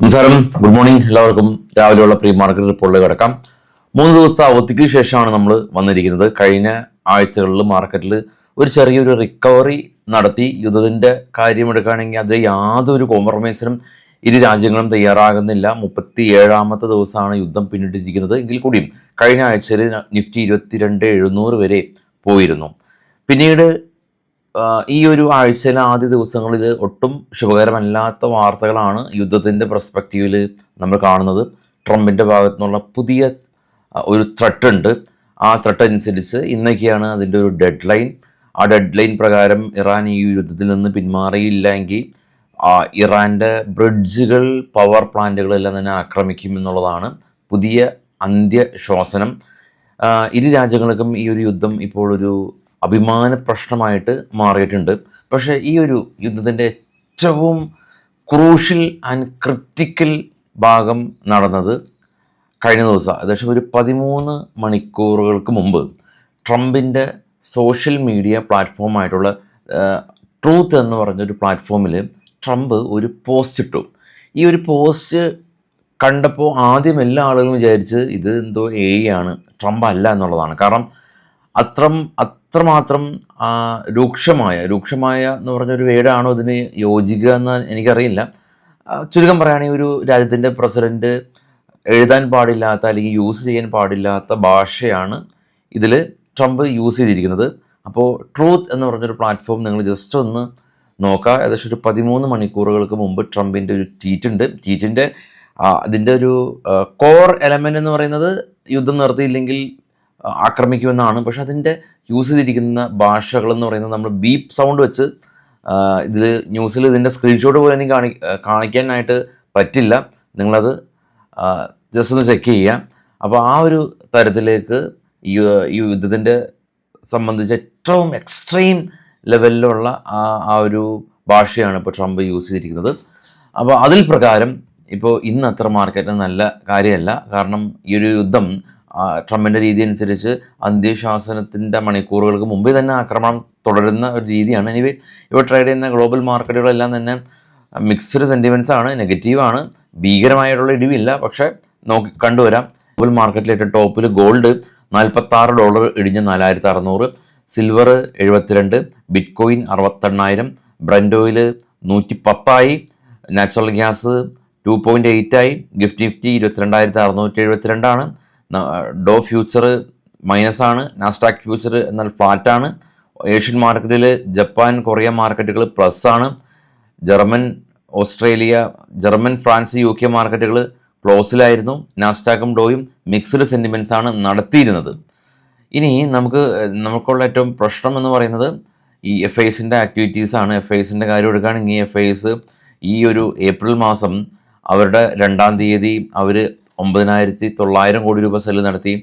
നമസ്കാരം, good morning. എല്ലാവർക്കും രാവിലെയുള്ള പ്രീ മാർക്കറ്റ് റിപ്പോർട്ടിലേക്ക് കിടക്കാം. 3 ദിവസത്തെ അവധിക്ക് ശേഷമാണ് നമ്മൾ വന്നിരിക്കുന്നത്. കഴിഞ്ഞ ആഴ്ചകളിൽ മാർക്കറ്റിൽ ഒരു ചെറിയൊരു റിക്കവറി നടത്തി. യുദ്ധത്തിൻ്റെ കാര്യമെടുക്കുകയാണെങ്കിൽ അത് യാതൊരു കോംപ്രമൈസിനും ഇരു രാജ്യങ്ങളും തയ്യാറാകുന്നില്ല. 37ാമത്തെ ദിവസമാണ് യുദ്ധം പിന്നിട്ടിരിക്കുന്നത്. എങ്കിൽ കൂടിയും കഴിഞ്ഞ ആഴ്ചയിൽ നിഫ്റ്റി 22,700 വരെ പോയിരുന്നു. പിന്നീട് ഈ ഒരു ആഴ്ചയിലെ ആദ്യ ദിവസങ്ങളിൽ ഒട്ടും ശുഭകരമല്ലാത്ത വാർത്തകളാണ് യുദ്ധത്തിൻ്റെ പെർസ്പെക്റ്റീവിൽ നമ്മൾ കാണുന്നത്. ട്രംപിൻ്റെ ഭാഗത്തു നിന്നുള്ള പുതിയ ഒരു ത്രെട്ട് ഉണ്ട്. ആ ത്രെട്ട് അനുസരിച്ച് ഇന്നൊക്കെയാണ് അതിൻ്റെ ഒരു ഡെഡ് ലൈൻ. ആ ഡെഡ് ലൈൻ പ്രകാരം ഇറാൻ ഈ യുദ്ധത്തിൽ നിന്ന് പിന്മാറിയില്ല എങ്കിൽ ഇറാൻ്റെ ബ്രിഡ്ജുകൾ, പവർ പ്ലാന്റുകളെല്ലാം തന്നെ ആക്രമിക്കും എന്നുള്ളതാണ് പുതിയ അന്ത്യശ്വാസനം. ഇരു രാജ്യങ്ങൾക്കും ഈ ഒരു യുദ്ധം ഇപ്പോൾ ഒരു അഭിമാന പ്രശ്നമായിട്ട് മാറിയിട്ടുണ്ട്. പക്ഷേ ഈ ഒരു യുദ്ധത്തിൻ്റെ ഏറ്റവും ക്രൂഷ്യൽ ആൻഡ് ക്രിട്ടിക്കൽ ഭാഗം നടന്നത് കഴിഞ്ഞ ദിവസം ഏകദേശം ഒരു 13 മണിക്കൂറുകൾക്ക് മുമ്പ് ട്രംപിൻ്റെ സോഷ്യൽ മീഡിയ പ്ലാറ്റ്ഫോമായിട്ടുള്ള ട്രൂത്ത് എന്ന് പറഞ്ഞൊരു പ്ലാറ്റ്ഫോമിൽ ട്രംപ് ഒരു പോസ്റ്റ് ഇട്ടു. ഈ ഒരു പോസ്റ്റ് കണ്ടപ്പോൾ ആദ്യം എല്ലാ ആളുകളും വിചാരിച്ച് ഇത് എന്തോ ആണ്, ട്രംപ് അല്ല എന്നുള്ളതാണ്. കാരണം അത്രമാത്രം രൂക്ഷമായ എന്ന് പറഞ്ഞൊരു വേർഡാണോ ഇതിന് യോജിക്കുക എന്ന് എനിക്കറിയില്ല. ചുരുക്കം പറയുകയാണെങ്കിൽ ഒരു രാജ്യത്തിൻ്റെ പ്രസിഡൻറ്റ് എഴുതാൻ പാടില്ലാത്ത അല്ലെങ്കിൽ യൂസ് ചെയ്യാൻ പാടില്ലാത്ത ഭാഷയാണ് ഇതിൽ ട്രംപ് യൂസ് ചെയ്തിരിക്കുന്നത്. അപ്പോൾ ട്രൂത്ത് എന്ന് പറഞ്ഞൊരു പ്ലാറ്റ്ഫോം നിങ്ങൾ ജസ്റ്റ് ഒന്ന് നോക്കുക. ഏകദേശം ഒരു 13 മണിക്കൂറുകൾക്ക് മുമ്പ് ട്രംപിൻ്റെ ഒരു ട്വീറ്റ് ഉണ്ട്. ട്വീറ്റിൻ്റെ അതിൻ്റെ ഒരു കോർ എലമെൻ്റ് എന്ന് പറയുന്നത് യുദ്ധം നിർത്തിയില്ലെങ്കിൽ ആക്രമിക്കുമെന്നാണ്. പക്ഷെ അതിൻ്റെ യൂസ് ചെയ്തിരിക്കുന്ന ഭാഷകളെന്ന് പറയുന്നത് നമ്മൾ ബീപ്പ് സൗണ്ട് വെച്ച് ഇതിൽ ന്യൂസിൽ ഇതിൻ്റെ സ്ക്രീൻഷോട്ട് പോലും എനിക്ക് കാണിക്കാനായിട്ട് പറ്റില്ല. നിങ്ങളത് ജസ്റ്റ് ഒന്ന് ചെക്ക് ചെയ്യുക. അപ്പോൾ ആ ഒരു തരത്തിലേക്ക് ഈ യുദ്ധത്തിൻ്റെ സംബന്ധിച്ച് ഏറ്റവും എക്സ്ട്രീം ലെവലിലുള്ള ആ ഒരു ഭാഷയാണ് ഇപ്പോൾ ട്രംപ് യൂസ് ചെയ്തിരിക്കുന്നത്. അപ്പോൾ അതിൽ പ്രകാരം ഇപ്പോൾ ഇന്ന് അത്ര മാർക്കറ്റിന് നല്ല കാര്യമല്ല. കാരണം ഈ ഒരു യുദ്ധം ട്രംപിൻ്റെ രീതി അനുസരിച്ച് അന്ത്യശാസനത്തിൻ്റെ മണിക്കൂറുകൾക്ക് മുമ്പേ തന്നെ ആക്രമണം തുടരുന്ന ഒരു രീതിയാണ്. എനിവേ ഇപ്പോൾ ട്രേഡ് ചെയ്യുന്ന ഗ്ലോബൽ മാർക്കറ്റുകളെല്ലാം തന്നെ മിക്സ്ഡ് സെൻറ്റിമെൻറ്റ്സ് ആണ്, നെഗറ്റീവാണ്. ഭീകരമായിട്ടുള്ള ഇടിവില്ല, പക്ഷേ കണ്ടുവരാം. ഗ്ലോബൽ മാർക്കറ്റിൽ ഏറ്റവും ടോപ്പിൽ ഗോൾഡ് $46 ഇടിഞ്ഞ് 4,600, silver 72, bitcoin 68,000, Brent oil 110 natural gas 2.8 gift Nifty 22,672 Dow future മൈനസാണ്, നാസ്ഡാക്ക് ഫ്യൂച്ചർ എന്നാൽ ഫ്ലാറ്റാണ്. ഏഷ്യൻ മാർക്കറ്റിൽ ജപ്പാൻ, കൊറിയ മാർക്കറ്റുകൾ പ്ലസ് ആണ്. ജർമ്മൻ, ഫ്രാൻസ്, UK മാർക്കറ്റുകൾ ക്ലോസിലായിരുന്നു. നാസ്ഡാക്കും ഡോയും മിക്സ്ഡ് സെൻറ്റിമെൻറ്റ്സ് ആണ് നടത്തിയിരുന്നത്. ഇനി നമുക്കുള്ള ഏറ്റവും പ്രശ്നം എന്ന് പറയുന്നത് ഈ FISൻ്റെ ആക്ടിവിറ്റീസാണ്. FISൻ്റെ കാര്യം എടുക്കുകയാണെങ്കിൽ FIS ഈ ഒരു ഏപ്രിൽ മാസം അവരുടെ 2-ാം തീയതി അവർ 9,900 കോടി രൂപ സെല്ല് നടത്തി.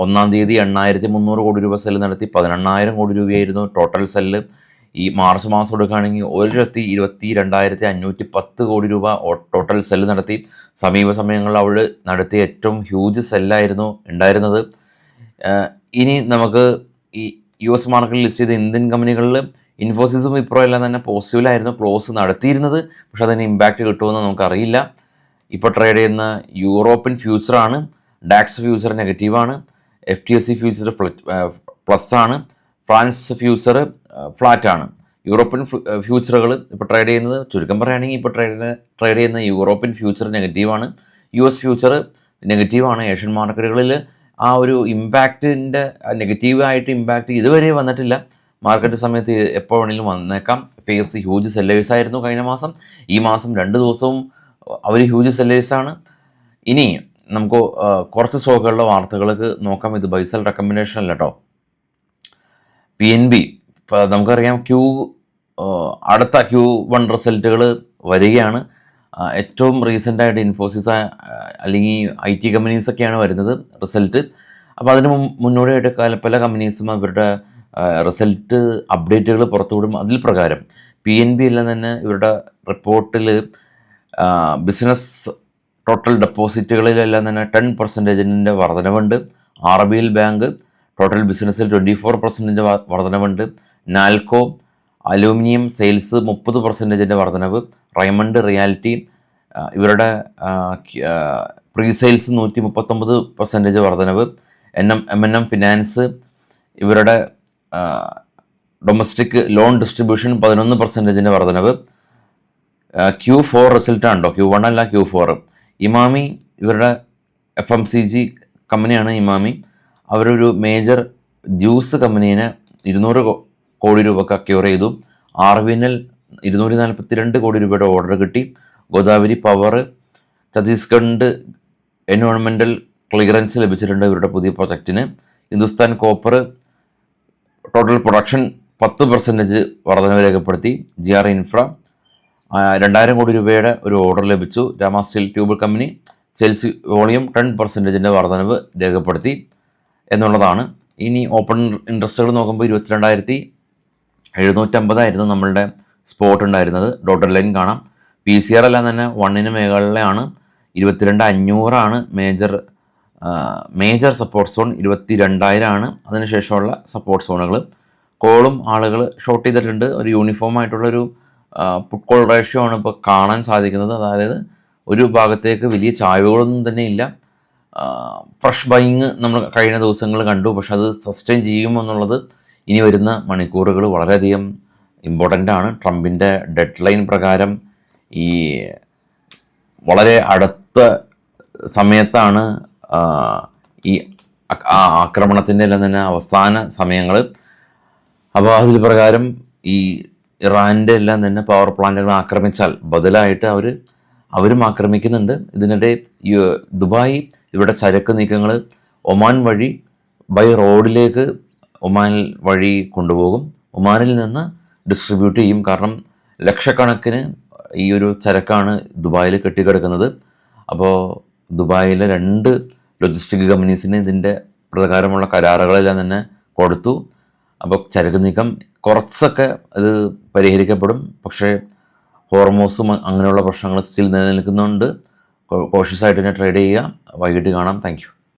1-ാം തീയതി 8,300 കോടി രൂപ സെല്ല് നടത്തി. 18,000 കോടി രൂപയായിരുന്നു ടോട്ടൽ സെല്ല്. ഈ മാർച്ച് മാസം എടുക്കുകയാണെങ്കിൽ 1,22,510 കോടി രൂപ ടോട്ടൽ സെല്ല് നടത്തി. സമീപ സമയങ്ങളിൽ അവൾ നടത്തിയ ഏറ്റവും ഹ്യൂജ് സെല്ലായിരുന്നു ഉണ്ടായിരുന്നത്. ഇനി നമുക്ക് ഈ US മാർക്കറ്റിൽ ലിസ്റ്റ് ചെയ്ത ഇന്ത്യൻ കമ്പനികളിൽ ഇൻഫോസിസും വിപ്രോ എല്ലാം തന്നെ പോസിറ്റീവിലായിരുന്നു ക്ലോസ് നടത്തിയിരുന്നത്. പക്ഷെ അതിന് ഇമ്പാക്റ്റ് കിട്ടുമെന്ന് നമുക്കറിയില്ല. ഇപ്പോൾ ട്രേഡ് ചെയ്യുന്ന യൂറോപ്യൻ ഫ്യൂച്ചറാണ്. ഡാക്സ് ഫ്യൂച്ചർ നെഗറ്റീവാണ്. FTSE ഫ്യൂച്ചർ പ്ലസ് ആണ്. ഫ്രാൻസ് ഫ്യൂച്ചർ ഫ്ലാറ്റാണ്. യൂറോപ്യൻ ഫ്യൂച്ചറുകൾ ഇപ്പോൾ ട്രേഡ് ചെയ്യുന്നത്, ചുരുക്കം പറയുകയാണെങ്കിൽ ഇപ്പോൾ ട്രേഡ് ചെയ്യുന്ന യൂറോപ്യൻ ഫ്യൂച്ചർ നെഗറ്റീവാണ്. US ഫ്യൂച്ചർ നെഗറ്റീവാണ്. ഏഷ്യൻ മാർക്കറ്റുകളിൽ ആ ഒരു ഇമ്പാക്റ്റിൻ്റെ നെഗറ്റീവായിട്ട് ഇമ്പാക്റ്റ് ഇതുവരെ വന്നിട്ടില്ല. മാർക്കറ്റ് സമയത്ത് എപ്പോൾ വേണമെങ്കിലും വന്നേക്കാം. FIS ഹ്യൂജ് സെല്ലേഴ്സായിരുന്നു കഴിഞ്ഞ മാസം. ഈ മാസം 2 ദിവസവും അവർ ഹ്യൂജ് സെല്ലേഴ്സാണ്. ഇനി നമുക്ക് കുറച്ച് സ്റ്റോക്കുകളുടെ വാർത്തകൾക്ക് നോക്കാം. ഇത് ബൈസൽ റെക്കമെൻഡേഷൻ അല്ല കേട്ടോ. PNB ഇപ്പോൾ നമുക്കറിയാം അടുത്ത Q1 റിസൾട്ടുകൾ വരികയാണ്. ഏറ്റവും റീസെൻ്റായിട്ട് ഇൻഫോസിസ് അല്ലെങ്കിൽ IT കമ്പനീസൊക്കെയാണ് വരുന്നത് റിസൾട്ട്. അപ്പോൾ അതിന് മുന്നോടിയായിട്ട് പല കമ്പനീസും അവരുടെ റിസൾട്ട് അപ്ഡേറ്റുകൾ പുറത്തുവിടും. അതിൽ പ്രകാരം PNB എല്ലാം തന്നെ ഇവരുടെ റിപ്പോർട്ടിൽ ബിസിനസ് ടോട്ടൽ ഡെപ്പോസിറ്റുകളിലെല്ലാം തന്നെ 10% വർധനവുണ്ട്. RBL ബാങ്ക് ടോട്ടൽ ബിസിനസ്സിൽ 24% വർധനവുണ്ട്. നാൽക്കോ അലൂമിനിയം സെയിൽസ് 30% വർധനവ്. റൈമണ്ട് റിയാലിറ്റി ഇവരുടെ പ്രീ സെയിൽസ് 139% വർധനവ്. M&M ഫിനാൻസ് ഇവരുടെ ഡൊമസ്റ്റിക് ലോൺ ഡിസ്ട്രിബ്യൂഷൻ 11% വർധനവ്. Q4 റിസൾട്ടാണ് കേട്ടോ, Q1 അല്ല Q4. ഇമാമി ഇവരുടെ FMCG കമ്പനിയാണ് ഇമാമി. അവരൊരു മേജർ ജ്യൂസ് കമ്പനീനെ 200 കോടി രൂപക്ക് അക്യൂർ ചെയ്തു. RVNL 242 കോടി രൂപയുടെ ഓർഡർ കിട്ടി. Godavari power Chhattisgarh environmental clearance ലഭിച്ചിട്ടുണ്ട് ഇവരുടെ പുതിയ പ്രൊജക്റ്റിന്. ഹിന്ദുസ്ഥാൻ കോപ്പർ ടോട്ടൽ പ്രൊഡക്ഷൻ 10% വർധനവ് രേഖപ്പെടുത്തി. GR ഇൻഫ്ര 2000 കോടി രൂപയുടെ ഒരു ഓർഡർ ലഭിച്ചു. Rama steel tube company sales volume 10% വർധനവ് രേഖപ്പെടുത്തി എന്നുള്ളതാണ്. ഇനി ഓപ്പൺ ഇൻട്രസ്റ്റുകൾ നോക്കുമ്പോൾ 22,750 നമ്മളുടെ സ്പോട്ട് ഉണ്ടായിരുന്നത്. ഡോട്ടർ ലൈൻ കാണാം. PCR എല്ലാം തന്നെ 1ന് മേഖലയിലാണ്. 22,500 മേജർ സപ്പോർട്ട് സോൺ. 22,000 അതിനുശേഷമുള്ള സപ്പോർട്ട് സോണുകൾ. കോളും ആളുകൾ ഷോർട്ട് ചെയ്തിട്ടുണ്ട്. ഒരു യൂണിഫോം ആയിട്ടുള്ളൊരു പുട്ട് കോൾ റേഷ്യോ ആണ് ഇപ്പോൾ കാണാൻ സാധിക്കുന്നത്. അതായത് ഒരു ഭാഗത്തേക്ക് വലിയ ചായ്വുകളൊന്നും തന്നെ ഇല്ല. ഫ്രഷ് ബൈയിങ് നമ്മൾ കഴിഞ്ഞ ദിവസങ്ങൾ കണ്ടു. പക്ഷെ അത് സസ്റ്റെയിൻ ചെയ്യുമെന്നുള്ളത് ഇനി വരുന്ന മണിക്കൂറുകൾ വളരെയധികം ഇമ്പോർട്ടൻ്റ് ആണ്. ട്രംപിൻ്റെ ഡെഡ് ലൈൻ പ്രകാരം ഈ വളരെ അടുത്ത സമയത്താണ് ഈ ആക്രമണത്തിൻ്റെ എല്ലാം തന്നെ അവസാന സമയങ്ങൾ. അപ്പോൾ അതിൽ പ്രകാരം ഈ ഇറാൻ്റെ എല്ലാം തന്നെ പവർ പ്ലാന്റുകൾ ആക്രമിച്ചാൽ ബദലായിട്ട് അവരും ആക്രമിക്കുന്നുണ്ട്. ഇതിനിടെ ദുബായ് ഇവിടെ ചരക്ക് നീക്കങ്ങൾ ഒമാൻ വഴി ബൈ റോഡിലേക്ക് ഒമാൻ വഴി കൊണ്ടുപോകും. ഒമാനിൽ നിന്ന് ഡിസ്ട്രിബ്യൂട്ട് ചെയ്യും. കാരണം ലക്ഷക്കണക്കിന് ഈ ഒരു ചരക്കാണ് ദുബായിൽ കെട്ടിക്കിടക്കുന്നത്. അപ്പോൾ ദുബായിലെ 2 ലോജിസ്റ്റിക് കമ്പനീസിന് ഇതിൻ്റെ പ്രകാരമുള്ള കരാറുകളെല്ലാം തന്നെ കൊടുത്തു. അപ്പോൾ ചരക്ക് നീക്കം കുറച്ചൊക്കെ അത് പരിഹരിക്കപ്പെടും. പക്ഷേ ഹോർമോസും അങ്ങനെയുള്ള പ്രശ്നങ്ങൾ സ്റ്റിൽ നിലനിൽക്കുന്നുണ്ട്. കോഷ്യസ് ആയിട്ട് തന്നെ ട്രേഡ് ചെയ്യുക. വൈകിട്ട് കാണാം. Thank you.